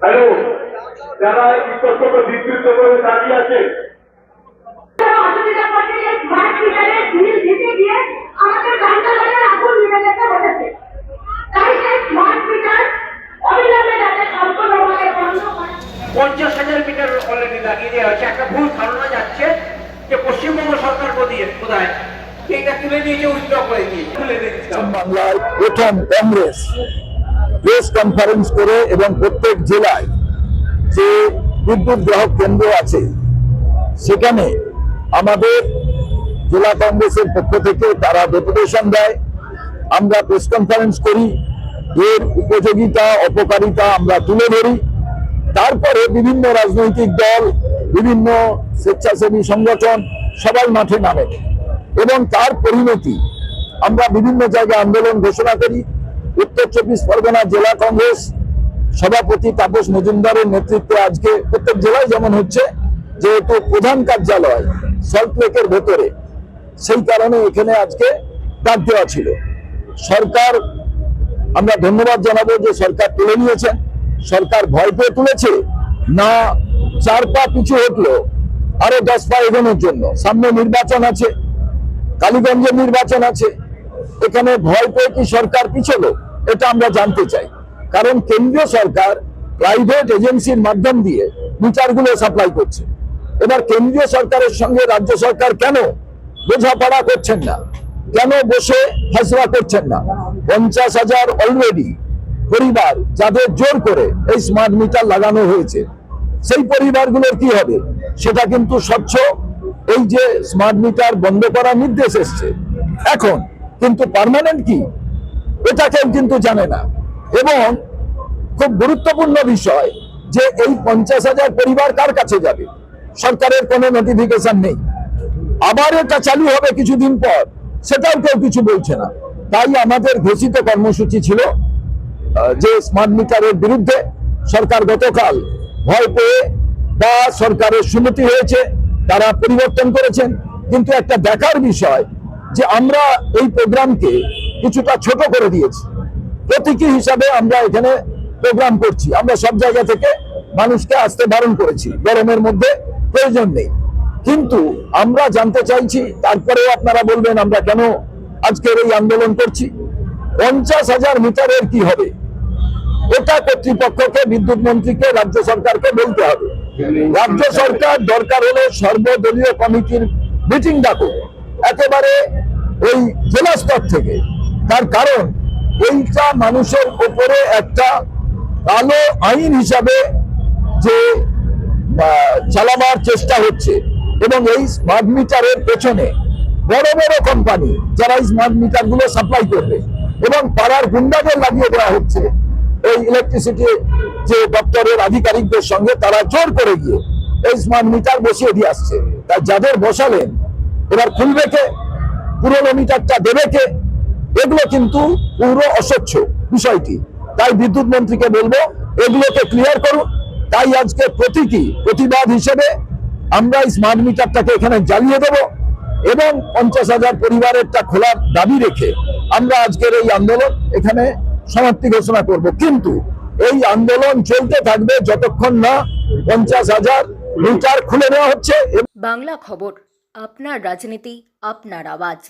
Hello, যারা এই তথ্যকে বিকৃত করে দাঁড়িয়ে আছে, পঞ্চাশ হাজার মিটার অলরেডি লাগিয়ে দেওয়া হচ্ছে। একটা ভুল ধারণা যাচ্ছে যে পশ্চিমবঙ্গ সরকার কোথায় এটা তুলে দিয়েছে, উইথড্র করে দিয়েছে, তুলে দিচ্ছে। বাংলায় প্রথম কংগ্রেস প্রেস কনফারেন্স করে এবং প্রত্যেক জেলায় যে বিদ্যুৎ গ্রাহক কেন্দ্র আছে সেখানে আমাদের জেলা কংগ্রেসের পক্ষ থেকে তারা ডেপুটেশন দেয়, আমরা প্রেস কনফারেন্স করি, এর উপযোগিতা অপকারিতা আমরা তুলে ধরি। তারপরে বিভিন্ন রাজনৈতিক দল, বিভিন্ন স্বেচ্ছাসেবী সংগঠন সবাই মাঠে নামে এবং তার পরিণতি আমরা বিভিন্ন জায়গায় আন্দোলন ঘোষণা করি। উত্তর চব্বিশ পরগনা জেলা কংগ্রেস সভাপতি তাপস মজুমদারের নেতৃত্বে আজকে প্রত্যেক জেলায় যেমন হচ্ছে, যেহেতু প্রধান কার্যালয় সল্টলেকের ভেতরে, সেই কারণে এখানে আজকে ডাক দেওয়া ছিল। সরকার, আমরা ধন্যবাদ জানাবো যে সরকার তুলে নিয়েছেন। সরকার ভয় পেয়ে তুলেছে না, 4 পা পিছু হটলো আরো 10 পা এগোনোর জন্য। সামনে নির্বাচন আছে, কালীগঞ্জের নির্বাচন আছে, এখানে ভয় পেয়ে কি সরকার পিছলো, এটা আমরা জানতে চাই। কারণ কেন্দ্রীয় সরকার প্রাইভেট এজেন্সির মাধ্যম দিয়ে মিটারগুলো সাপ্লাই করছে। এবার কেন্দ্রীয় সরকারের সঙ্গে রাজ্য সরকার কেন বোঝাপড়া করছেন না, কেন বসে ফেসলা করছেন না? 50,000 অলরেডি পরিবার যাদের জোর করে এই স্মার্ট মিটার লাগানো হয়েছে, সেই পরিবারগুলোর কি হবে সেটা কিন্তু স্বচ্ছ। এই যে স্মার্ট মিটার বন্ধ করার নির্দেশ এসছে এখন, কিন্তু পার্মানেন্ট কি এটা কেউ কিন্তু জানে না। এবং খুব গুরুত্বপূর্ণ বিষয় যে এই 50,000 পরিবার কার কাছে যাবে, সরকারের কোনো নোটিফিকেশন নেই। আবার এটা চালু হবে কিছুদিন পর, সেটাও কেউ কিছু বলছে না। তাই আমাদের ঘোষিত কর্মসূচি ছিল যে স্মার্ট মিটারের বিরুদ্ধে। সরকার গতকাল ভয় পেয়ে বা সরকারের সম্মতি হয়েছে, তারা পরিবর্তন করেছেন। কিন্তু একটা দেখার বিষয় যে আমরা এই প্রোগ্রামকে কিছুটা ছোট করে দিয়েছি, প্রতীকী হিসাবে আমরা এখানে প্রোগ্রাম করছি। আমরা সব জায়গা থেকে মানুষকে আসতে বারণ করেছি, গরমের মধ্যে প্রয়োজন নেই। কিন্তু আমরা জানতে চাইছি, তারপরেও আপনারা বলবেন আমরা কেন আজকের এই আন্দোলন করছি। 50,000 মিটারের কি হবে, এটা কর্তৃপক্ষকে, বিদ্যুৎ মন্ত্রীকে, রাজ্য সরকারকে বলতে হবে। রাজ্য সরকার দরকার হলে সর্বদলীয় কমিটির মিটিং ডাকুক একেবারে ওই জেলা স্তর থেকে। তার কারণ এইটা মানুষের উপরে একটা কালো আইন হিসাবে যে চালাবার চেষ্টা হচ্ছে। এবং এই স্মার্ট মিটারের পেছনে বড় বড় কোম্পানি যারা এই স্মার্ট মিটার গুলো সাপ্লাই করবে, এবং পাড়ার গুন্ডাদের লাগিয়ে দেওয়া হচ্ছে এই ইলেকট্রিসিটি যে দপ্তরের আধিকারিকদের সঙ্গে, তারা জোর করে গিয়ে এই স্মার্ট মিটার বসিয়ে দিয়ে আসছে। তাই যাদের বসালেন এবার খুলবে কে, পুরোনো মিটারটা দেবে কে, এগুলো কিন্তু পুরো অস্বচ্ছ বিষয়টি। তাই বিদ্যুৎ মন্ত্রীকে বলবো এগুলোকে ক্লিয়ার করুন। তাই আজকে প্রতিবাদ হিসেবে আমরা স্মার্ট মিটারটাকে এখানে জ্বালিয়ে দেব এবং 50,000 পরিবারেরটা খোলার দাবি রেখে আমরা আজকের এই আন্দোলন এখানে সমাপ্তি ঘোষণা করব। কিন্তু এই আন্দোলন চলতে থাকবে যতক্ষণ না 50,000 মিটার খুলে নেওয়া হচ্ছে। বাংলা খবর, আপনার রাজনীতি, আপনার আওয়াজ।